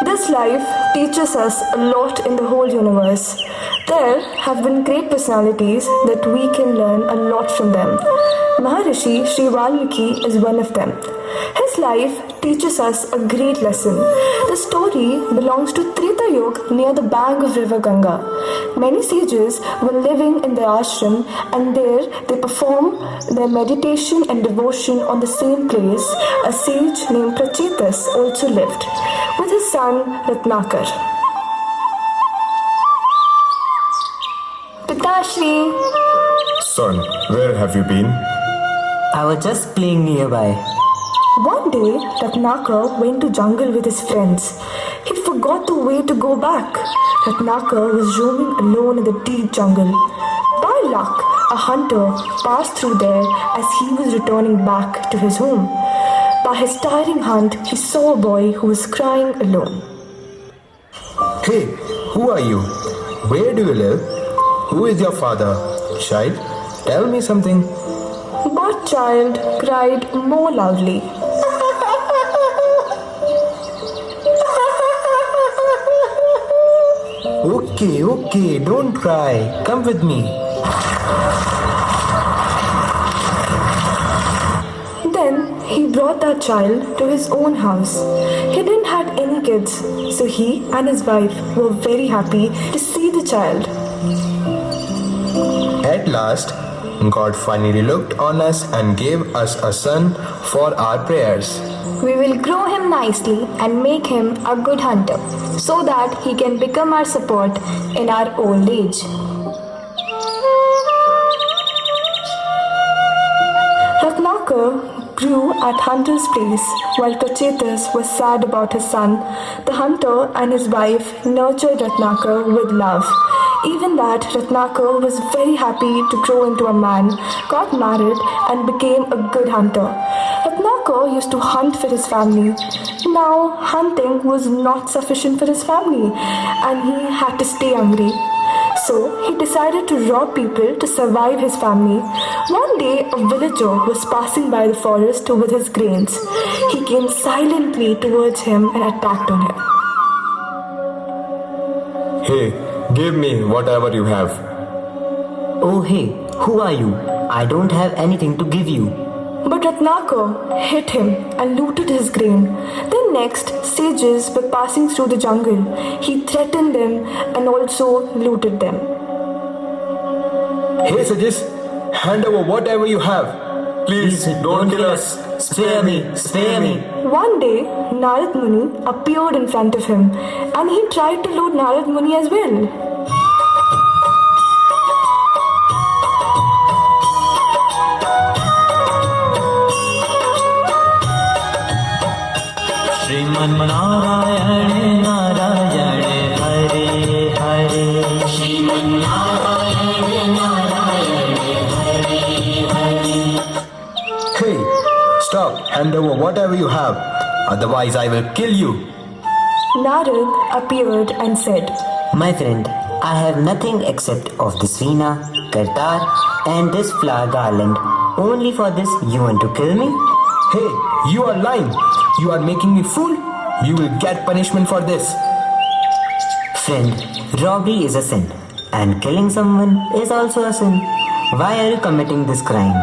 This life teaches us a lot in the whole universe. There have been great personalities that we can learn a lot from them. Maharishi Sri Valmiki is one of them. His life teaches us a great lesson. The story belongs to Treta Yuga near the bank of river Ganga. Many sages were living in the ashram, and there they perform their meditation and devotion on the same place. A sage named Prachetas also lived with his son Ratnakar. Pitashri! Son, where have you been? I was just playing nearby. One day, Ratnakar went to jungle with his friends. He forgot the way to go back. Ratnakar was roaming alone in the deep jungle. By luck, a hunter passed through there as he was returning back to his home. By his tiring hunt, he saw a boy who was crying alone. Hey, who are you? Where do you live? Who is your father? Child, tell me something. But child cried more loudly. Okay, don't cry. Come with me. Then he brought that child to his own house. He didn't have any kids, so he and his wife were very happy to see the child. At last, God finally looked on us and gave us a son for our prayers. We will grow him nicely and make him a good hunter, so that he can become our support in our old age. Ratnakar grew at Hunter's place while Prachetas was sad about his son. The hunter and his wife nurtured Ratnakar with love. Even that, Ratnakar was very happy to grow into a man, got married, and became a good hunter. Ratnakar used to hunt for his family. Now, hunting was not sufficient for his family, and he had to stay hungry. So, he decided to rob people to survive his family. One day, a villager was passing by the forest with his grains. He came silently towards him and attacked on him. Hey, give me whatever you have. Oh hey, who are you? I don't have anything to give you. But Ratnakar hit him and looted his grain. Then next, sages were passing through the jungle. He threatened them and also looted them. Hey, Sages, hand over whatever you have. Please, don't kill us. Spare me. One day, Narad Muni appeared in front of him and he tried to loot Narad Muni as well. Shriman Narayane Narayane Hare Hare. Shriman Narayane Narayane Hare Hare. Hey, stop. Hand over whatever you have. Otherwise, I will kill you. Narad appeared and said, My friend, I have nothing except of this veena, kartar and this flower garland. Only for this you want to kill me? Hey, you are lying. You are making me fool. You will get punishment for this. Friend, robbery is a sin and killing someone is also a sin. Why are you committing this crime?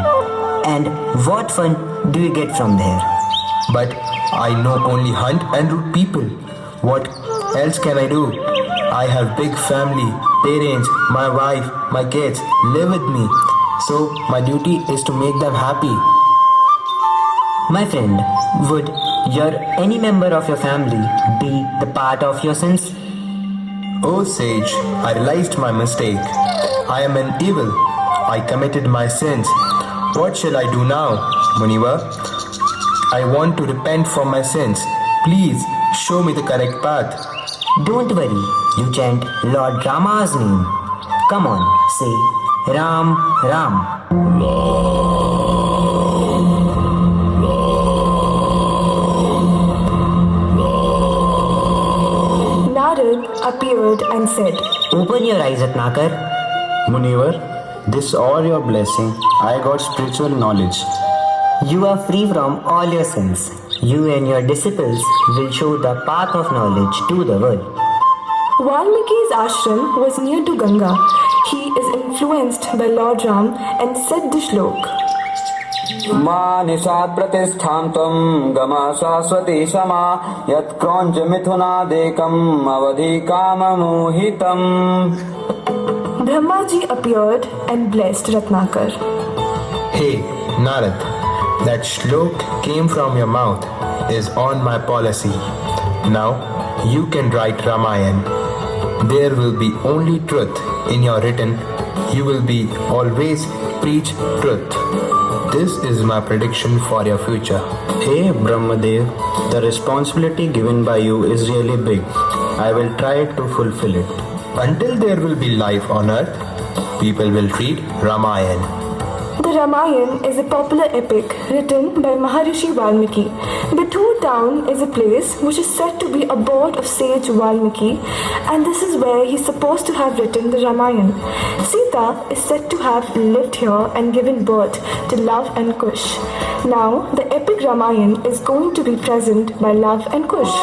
And what fun do you get from there? But I know only hunt and root people. What else can I do? I have big family, parents, my wife, my kids live with me. So my duty is to make them happy. My friend, would any member of your family be the part of your sins? Oh sage, I realized my mistake. I am an evil. I committed my sins. What shall I do now, Muniva? I want to repent for my sins. Please show me the correct path. Don't worry, you chant Lord Rama's name. Come on, say Ram, Ram. Narad appeared and said, Open your eyes, Ratnakar. Munivar, this all your blessing. I got spiritual knowledge. You are free from all your sins. You and your disciples will show the path of knowledge to the world. Valmiki's ashram was near to Ganga. He is influenced by Lord Ram and said the shlok. मा निशात् प्रतिष्ठां त्वं गमा शाश्वती क्षमा यत्क्रौञ्च मिथुनादेकम् अवधि काममोहितम्. Brahmaji appeared and blessed Ratnakar. Hey, Narad, that shlok came from your mouth is on my policy. Now you can write Ramayana. There will be only truth in your written. You will be always preach truth. This is my prediction for your future. Hey Brahmadev, the responsibility given by you is really big. I will try to fulfill it. Until there will be life on earth, people will read Ramayana. The Ramayana is a popular epic written by Maharishi Valmiki. Bithoor town is a place which is said to be abode of sage Valmiki, and this is where he is supposed to have written the Ramayana. Sita is said to have lived here and given birth to Love and Kush. Now, the epic Ramayana is going to be present by Love and Kush.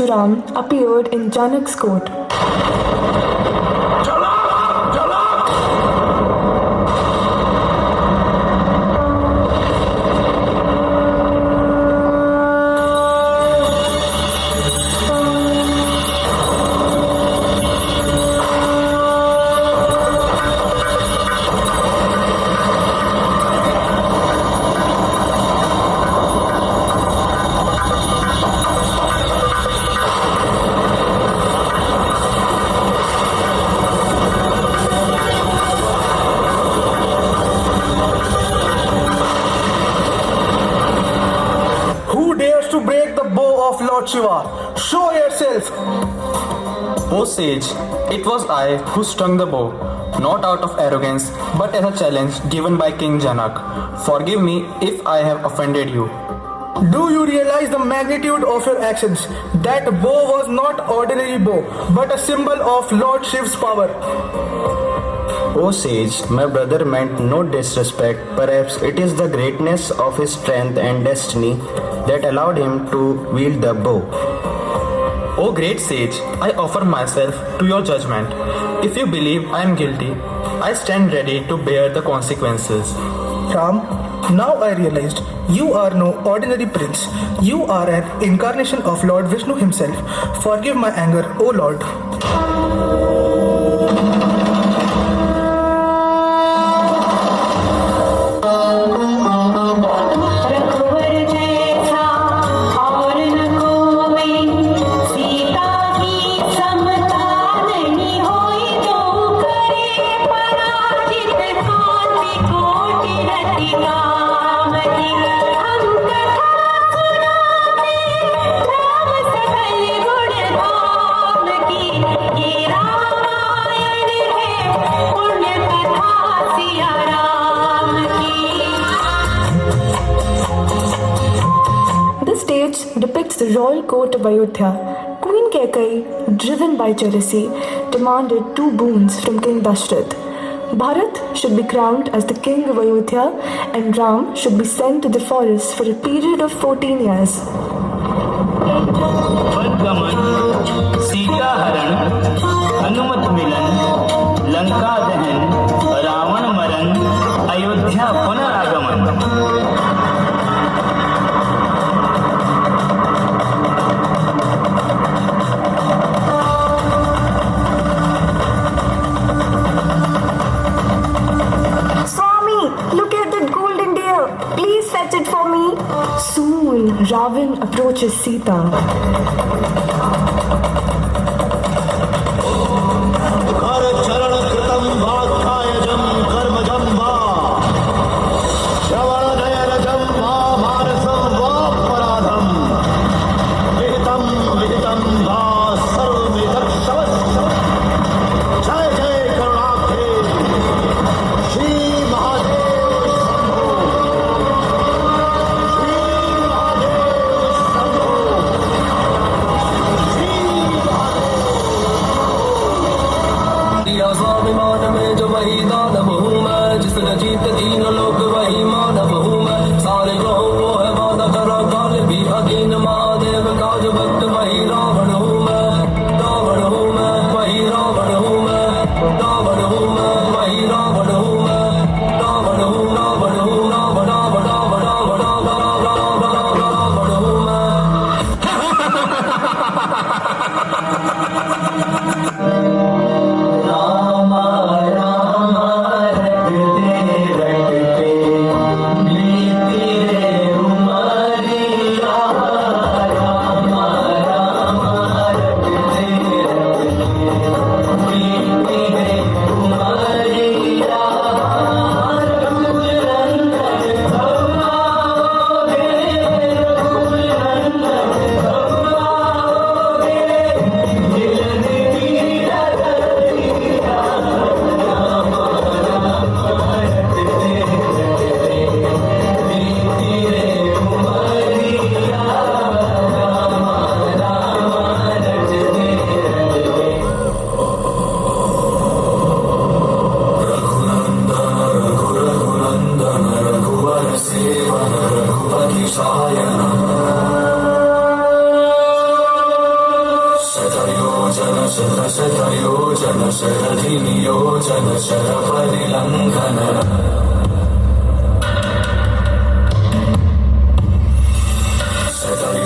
Parsuram appeared in Janak's court. Who dares to break the bow of Lord Shiva? Show yourself! O sage, it was I who strung the bow, not out of arrogance, but as a challenge given by King Janak. Forgive me if I have offended you. Do you realize the magnitude of your actions? That bow was not ordinary bow, but a symbol of Lord Shiva's power. O sage, my brother meant no disrespect. Perhaps it is the greatness of his strength and destiny that allowed him to wield the bow. O great sage, I offer myself to your judgment. If you believe I am guilty, I stand ready to bear the consequences. Ram, now I realized you are no ordinary prince. You are an incarnation of Lord Vishnu himself. Forgive my anger, O Lord. रघुवर जैसा और न कोई, सीता की समता नहीं होई, जो करे पराजित कांति कोटि रति कामति। हम कथा सुनाते राम सकल गुण धाम की, ये रामायण है पुण्य कथा सिया राम की। The stage depicts the royal court of Ayodhya. Queen Kaikeyi, driven by jealousy, demanded two boons from King Dashrath. Bharat should be crowned as the king of Ayodhya and Ram should be sent to the forest for a period of 14 years. पदगमन, Sita हरण, अनुमत मिलन, लंका दहन, रावण मरण, अयोध्या पुनरागमन। Swami, look at that golden deer. Please fetch it for me. Soon, Ravan approaches Sita. चरण कृतं वाक्कायजं कर्मजं वा श्रवणनयनजं वा मानसं वापराधं विहितं विहितं वा सर्वमिदक्षवस्य। जय जय करुणाब्धे Shri Mahadev Shambho, Shri Mahadev Shambho.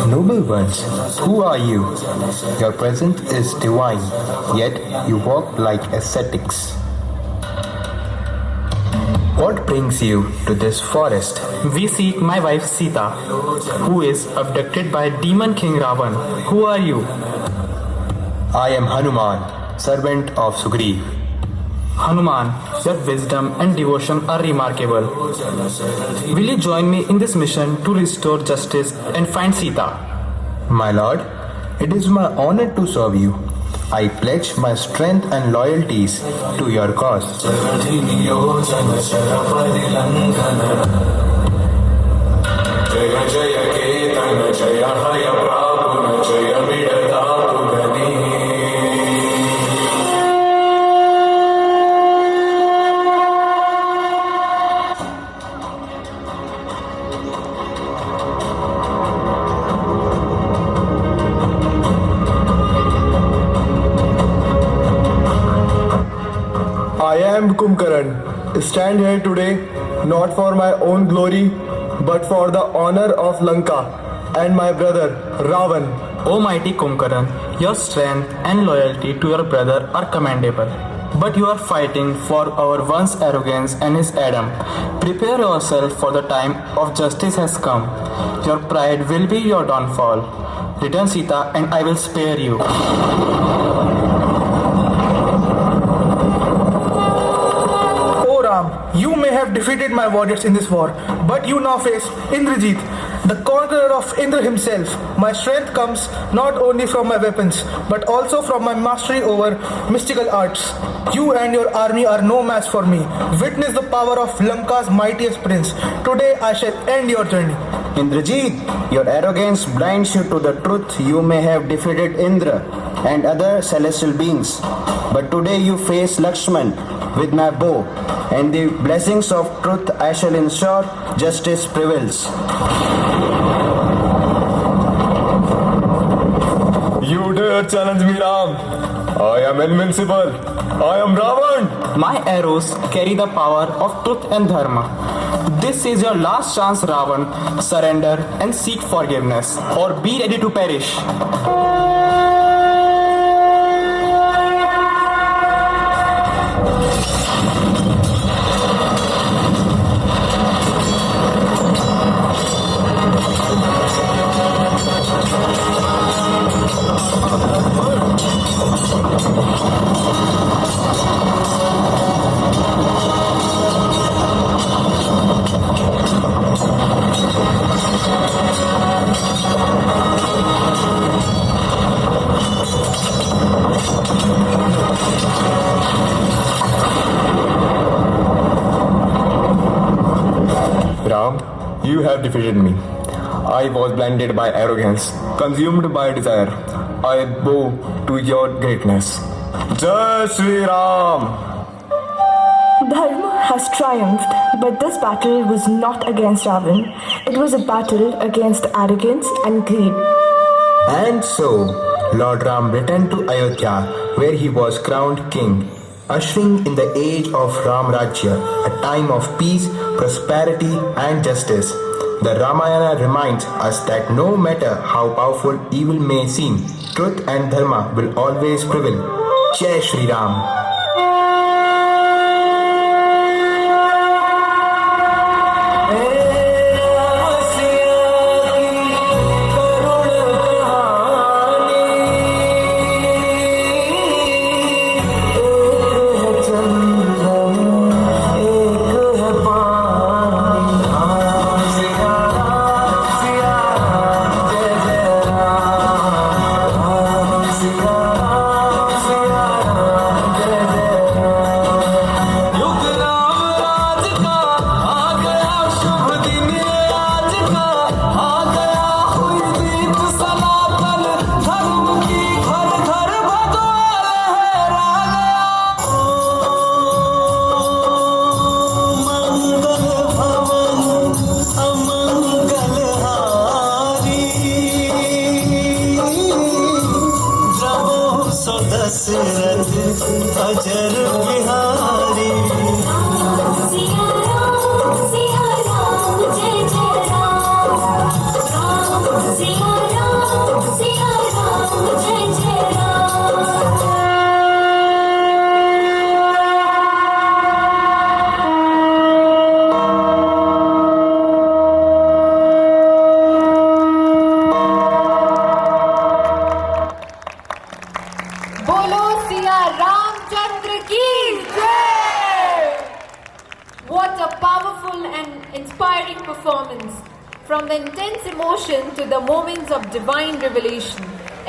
Noble ones, who are you? Your presence is divine, yet you walk like ascetics. What brings you to this forest? We seek my wife Sita, who is abducted by demon king Ravan. Who are you? I am Hanuman, servant of Sugriv. Hanuman, your wisdom and devotion are remarkable. Will you join me in this mission to restore justice and find Sita? My lord, it is my honor to serve you. I pledge my strength and loyalties to your cause. I am Kumkaran. Stand here today not for my own glory but for the honor of Lanka and my brother Ravan. O mighty Kumkaran, your strength and loyalty to your brother are commendable. But you are fighting for our once arrogance and his Adam. Prepare yourself, for the time of justice has come. Your pride will be your downfall. Return Sita and I will spare you. O Ram, you may have defeated my warriors in this war, but you now face Indrajit, the conqueror of Indra himself. My strength comes not only from my weapons, but also from my mastery over mystical arts. You and your army are no match for me. Witness the power of Lanka's mightiest prince. Today I shall end your journey. Indrajit, your arrogance blinds you to the truth. You may have defeated Indra and other celestial beings, but today you face Lakshman with my bow, and the blessings of truth I shall ensure justice prevails. You dare challenge me, Ram? I am invincible. I am Ravan. My arrows carry the power of truth and dharma. This is your last chance, Ravan. Surrender and seek forgiveness, or be ready to perish. Ram, you have defeated me. I was blinded by arrogance, consumed by desire. I bow to your greatness. Jai Shri Ram! Dharma has triumphed, but this battle was not against Ravan. It was a battle against arrogance and greed. And so, Lord Ram returned to Ayodhya, where he was crowned king, ushering in the age of Ram Rajya, a time of peace, prosperity, and justice. The Ramayana reminds us that no matter how powerful evil may seem, truth and dharma will always prevail. Jai Shri Ram. Jai Dasharath अजर बिहारी सिया राम जय जय राम सिया राम जय जय राम बोलो सिया रामचंद्र की जय! What a powerful and inspiring performance, from the intense emotion to the moments of divine revelation.